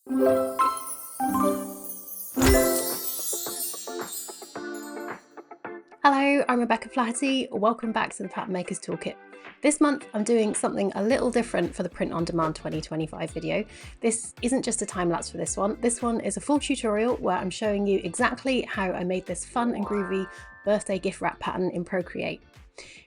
Hello, I'm Bekkiflaherty. Welcome back to the Pattern Maker's Toolkit. This month I'm doing something a little different for the Print on Demand 2025 video. This isn't just a time lapse for this one. This one is a full tutorial where I'm showing you exactly how I made this fun and groovy birthday gift wrap pattern in Procreate.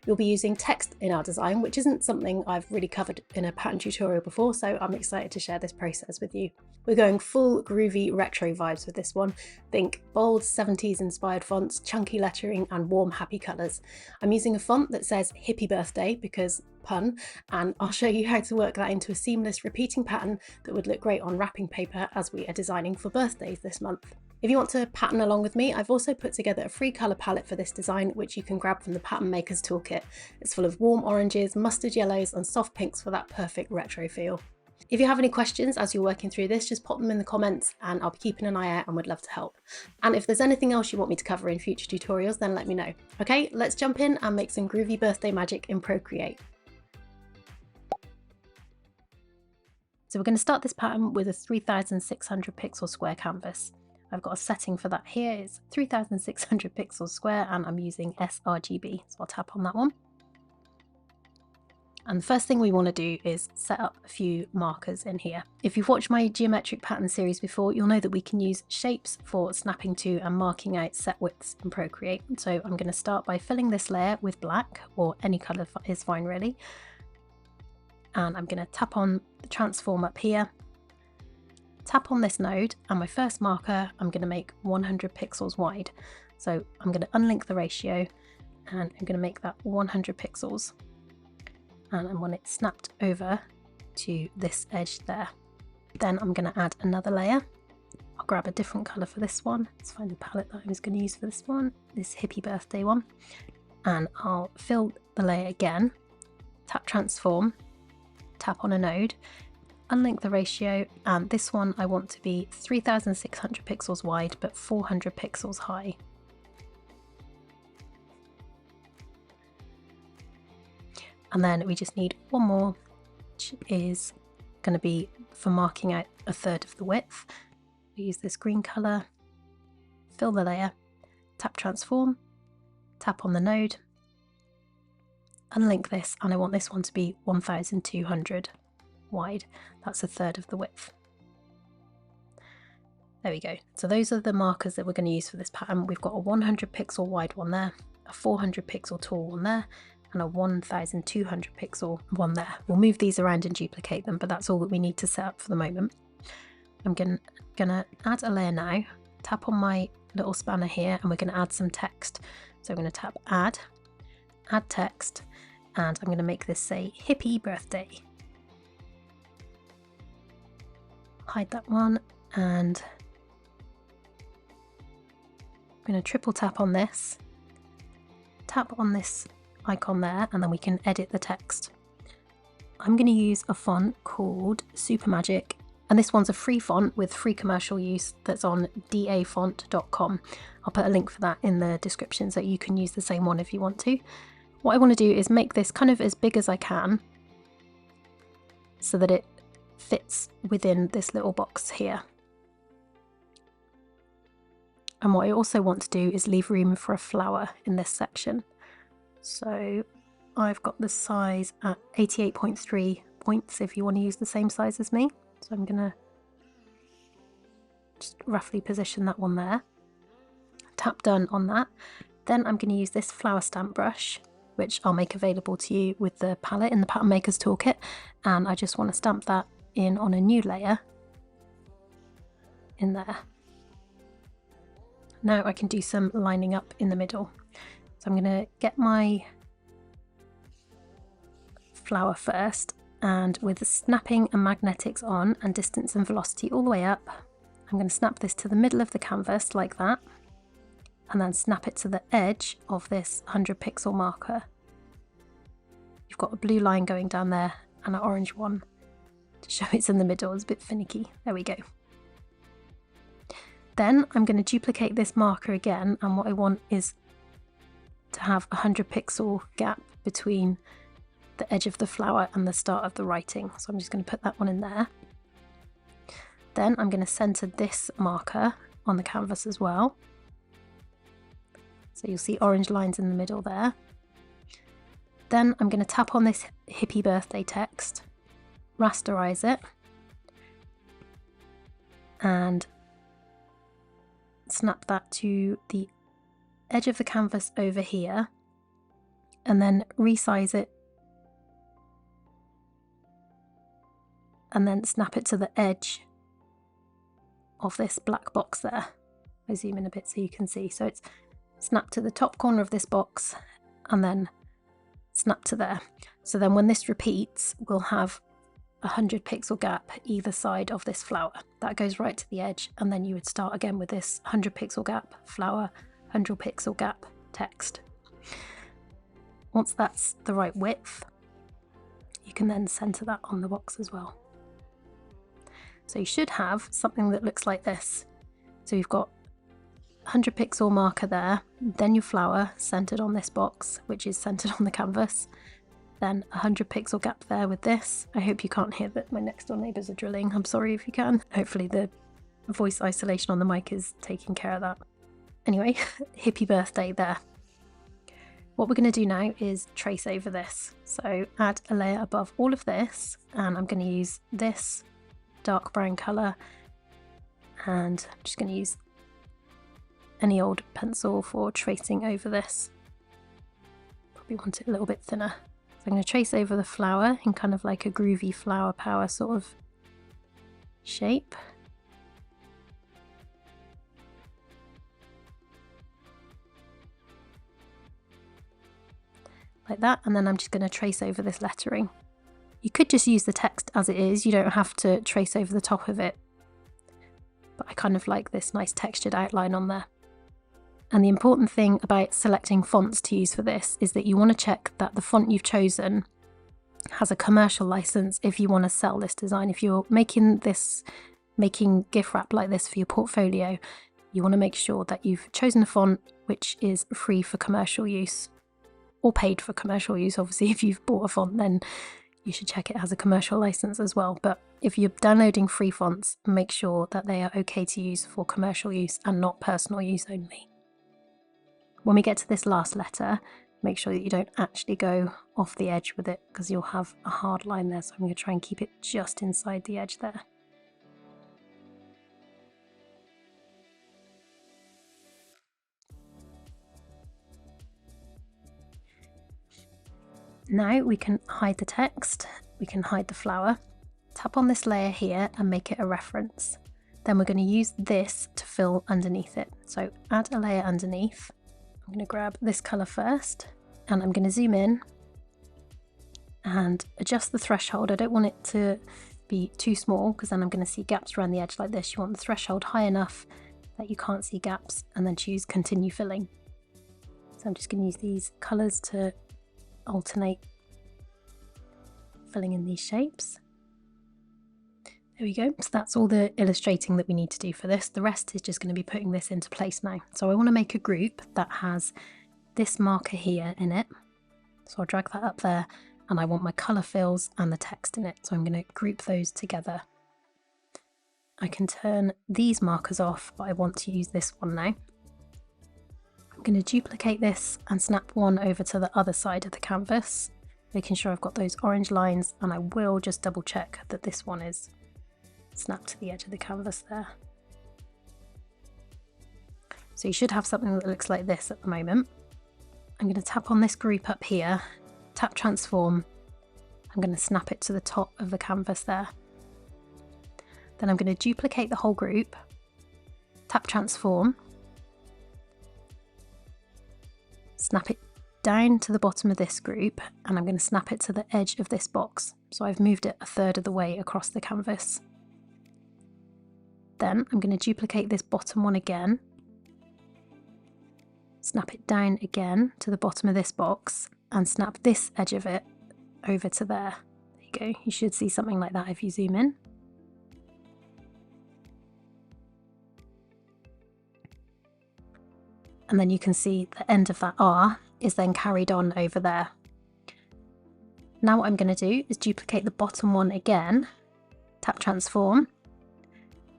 We'll be using text in our design, which isn't something I've really covered in a pattern tutorial before, so I'm excited to share this process with you. We're going full groovy retro vibes with this one. Think bold 70s inspired fonts, chunky lettering and warm happy colours. I'm using a font that says Hippie Birthday because pun, and I'll show you how to work that into a seamless repeating pattern that would look great on wrapping paper as we are designing for birthdays this month. If you want to pattern along with me, I've also put together a free colour palette for this design, which you can grab from the Pattern Maker's Toolkit. It's full of warm oranges, mustard yellows and soft pinks for that perfect retro feel. If you have any questions as you're working through this, just pop them in the comments and I'll be keeping an eye out and would love to help. And if there's anything else you want me to cover in future tutorials, then let me know. Okay, let's jump in and make some groovy birthday magic in Procreate. So we're going to start this pattern with a 3600 pixel square canvas. I've got a setting for that here, it's 3600 pixels square and I'm using sRGB, so I'll tap on that one. And the first thing we want to do is set up a few markers in here. If you've watched my geometric pattern series before, you'll know that we can use shapes for snapping to and marking out set widths in Procreate. So I'm going to start by filling this layer with black, or any colour is fine really. And I'm going to tap on the transform up here, tap on this node, and my first marker I'm going to make 100 pixels wide. So I'm going to unlink the ratio and I'm going to make that 100 pixels. And I want it snapped over to this edge there. Then I'm going to add another layer. I'll grab a different colour for this one. Let's find the palette that I was going to use for this one, this Hippie Birthday one. And I'll fill the layer again, tap transform, tap on a node, unlink the ratio, and this one I want to be 3600 pixels wide but 400 pixels high. And then we just need one more, which is going to be for marking out a third of the width. We use this green colour, fill the layer, tap transform, tap on the node, unlink this, and I want this one to be 1200 wide. That's a third of the width. There we go. So those are the markers that we're going to use for this pattern. We've got a 100 pixel wide one there, a 400 pixel tall one there, and a 1200 pixel one there. We'll move these around and duplicate them, but that's all that we need to set up for the moment. I'm gonna add a layer now, tap on my little spanner here, and we're going to add some text. So I'm going to tap add text, and I'm going to make this say Hippie Birthday. Hide that one, and I'm going to triple tap on this, tap on this icon there, and then we can edit the text. I'm going to use a font called Super Magic, and this one's a free font with free commercial use that's on dafont.com. I'll put a link for that in the description so you can use the same one if you want to. What I want to do is make this kind of as big as I can so that it fits within this little box here. And what I also want to do is leave room for a flower in this section. So I've got the size at 88.3 points if you want to use the same size as me. So I'm going to just roughly position that one there. Tap done on that. Then I'm going to use this flower stamp brush, which I'll make available to you with the palette in the Pattern Maker's Toolkit. And I just want to stamp that in on a new layer in there. Now I can do some lining up in the middle. So I'm going to get my flower first, and with the snapping and magnetics on and distance and velocity all the way up, I'm going to snap this to the middle of the canvas like that, and then snap it to the edge of this 100 pixel marker. You've got a blue line going down there and an orange one to show it's in the middle. It's a bit finicky. There we go. Then I'm going to duplicate this marker again, and what I want is to have a 100 pixel gap between the edge of the flower and the start of the writing. So I'm just going to put that one in there. Then I'm going to center this marker on the canvas as well. So you'll see orange lines in the middle there. Then I'm going to tap on this Hippie Birthday text, rasterize it, and snap that to the edge of the canvas over here, and then resize it, and then snap it to the edge of this black box there. I zoom in a bit so you can see. So it's snap to the top corner of this box and then snap to there. So then when this repeats, we'll have 100 pixel gap either side of this flower. That goes right to the edge, and then you would start again with this 100 pixel gap flower, 100 pixel gap text. Once that's the right width, you can then center that on the box as well. So you should have something that looks like this. So you've got 100 pixel marker there, then your flower centered on this box, which is centered on the canvas, then 100 pixel gap there with this. I hope you can't hear that my next door neighbours are drilling. I'm sorry if you can. Hopefully the voice isolation on the mic is taking care of that. Anyway, Hippie Birthday there. What we're going to do now is trace over this. So add a layer above all of this, and I'm going to use this dark brown colour, and I'm just going to use any old pencil for tracing over this. Probably want it a little bit thinner. So I'm going to trace over the flower in kind of like a groovy flower power sort of shape. Like that, and then I'm just going to trace over this lettering. You could just use the text as it is, you don't have to trace over the top of it, but I kind of like this nice textured outline on there. And the important thing about selecting fonts to use for this is that you want to check that the font you've chosen has a commercial license if you want to sell this design. If you're making gift wrap like this for your portfolio, you want to make sure that you've chosen a font which is free for commercial use, or paid for commercial use. Obviously, if you've bought a font, then you should check it has a commercial license as well. But if you're downloading free fonts, make sure that they are okay to use for commercial use and not personal use only. When we get to this last letter, make sure that you don't actually go off the edge with it, because you'll have a hard line there. So I'm going to try and keep it just inside the edge there. Now we can hide the text, we can hide the flower, tap on this layer here and make it a reference. Then we're going to use this to fill underneath it. So add a layer underneath. I'm going to grab this colour first, and I'm going to zoom in and adjust the threshold. I don't want it to be too small, because then I'm going to see gaps around the edge like this. You want the threshold high enough that you can't see gaps, and then choose continue filling. So I'm just going to use these colours to alternate filling in these shapes. There we go. So that's all the illustrating that we need to do for this. The rest is just going to be putting this into place now. So I want to make a group that has this marker here in it. So I'll drag that up there, and I want my colour fills and the text in it. So I'm going to group those together. I can turn these markers off, but I want to use this one now. I'm going to duplicate this and snap one over to the other side of the canvas, making sure I've got those orange lines, and I will just double check that this one is snapped to the edge of the canvas there. So you should have something that looks like this at the moment. I'm going to tap on this group up here, tap transform. I'm going to snap it to the top of the canvas there. Then I'm going to duplicate the whole group, tap transform, snap it down to the bottom of this group, and I'm going to snap it to the edge of this box. So I've moved it a third of the way across the canvas. Then I'm going to duplicate this bottom one again, snap it down again to the bottom of this box, and snap this edge of it over to there. There you go. You should see something like that if you zoom in. And then you can see the end of that R is then carried on over there. Now what I'm going to do is duplicate the bottom one again, tap transform,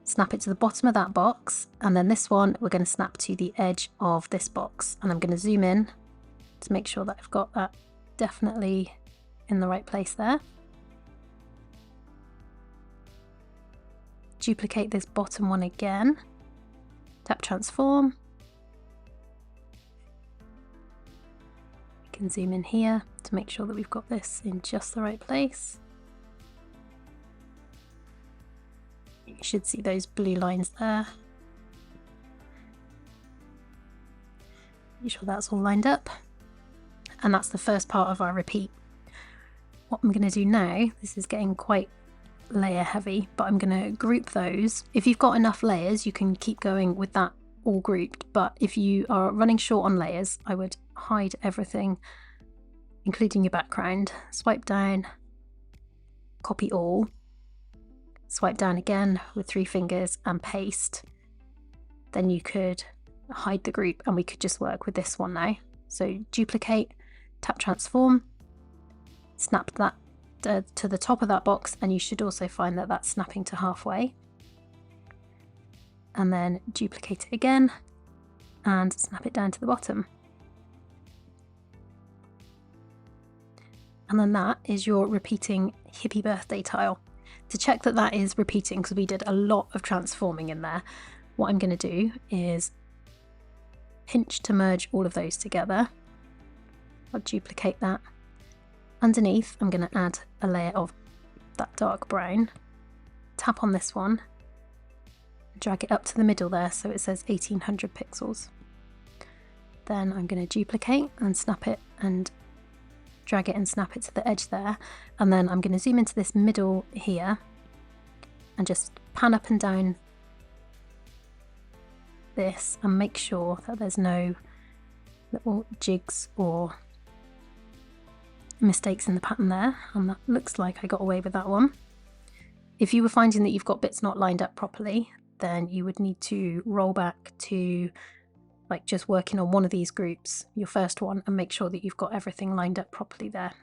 snap it to the bottom of that box, and then this one we're going to snap to the edge of this box, and I'm going to zoom in to make sure that I've got that definitely in the right place there. Duplicate this bottom one again, tap transform. We can zoom in here to make sure that we've got this in just the right place. You should see those blue lines there. Make sure that's all lined up. And that's the first part of our repeat. What I'm going to do now, this is getting quite layer heavy, but I'm going to group those. If you've got enough layers, you can keep going with that all grouped, but if you are running short on layers, I would hide everything, including your background. Swipe down, copy all, swipe down again with 3 fingers and paste. Then you could hide the group and we could just work with this one now. So duplicate, tap transform, snap that to the top of that box, and you should also find that that's snapping to halfway. And then duplicate it again and snap it down to the bottom. And then that is your repeating Hippie Birthday tile. To check that that is repeating, because we did a lot of transforming in there, what I'm going to do is pinch to merge all of those together. I'll duplicate that. Underneath, I'm going to add a layer of that dark brown. Tap on this one, drag it up to the middle there so it says 1800 pixels. Then I'm going to duplicate and snap it and drag it and snap it to the edge there. And then I'm going to zoom into this middle here and just pan up and down this and make sure that there's no little jigs or mistakes in the pattern there, and that looks like I got away with that one. If you were finding that you've got bits not lined up properly, then you would need to roll back to like just working on one of these groups, your first one, and make sure that you've got everything lined up properly there.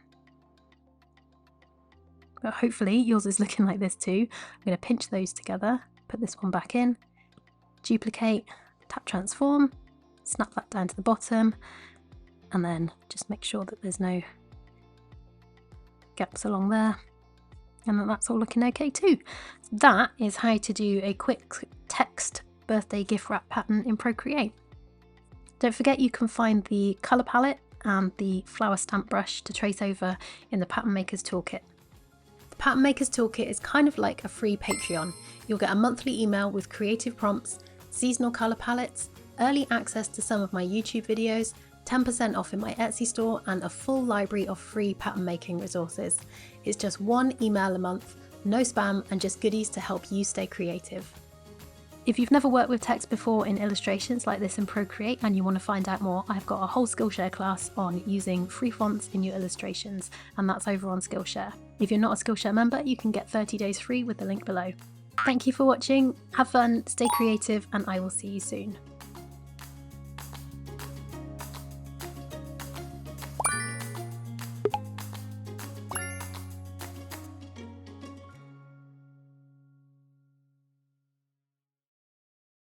But hopefully yours is looking like this too. I'm going to pinch those together, put this one back in, duplicate, tap transform, snap that down to the bottom, and then just make sure that there's no gaps along there, and that's all looking okay too. That is how to do a quick text birthday gift wrap pattern in Procreate. Don't forget you can find the colour palette and the flower stamp brush to trace over in the Pattern Makers Toolkit. The Pattern Makers Toolkit is kind of like a free Patreon. You'll get a monthly email with creative prompts, seasonal colour palettes, early access to some of my YouTube videos, 10% off in my Etsy store, and a full library of free pattern making resources. It's just one email a month, no spam, and just goodies to help you stay creative. If you've never worked with text before in illustrations like this in Procreate and you want to find out more, I've got a whole Skillshare class on using free fonts in your illustrations, and that's over on Skillshare. If you're not a Skillshare member, you can get 30 days free with the link below. Thank you for watching, have fun, stay creative, and I will see you soon.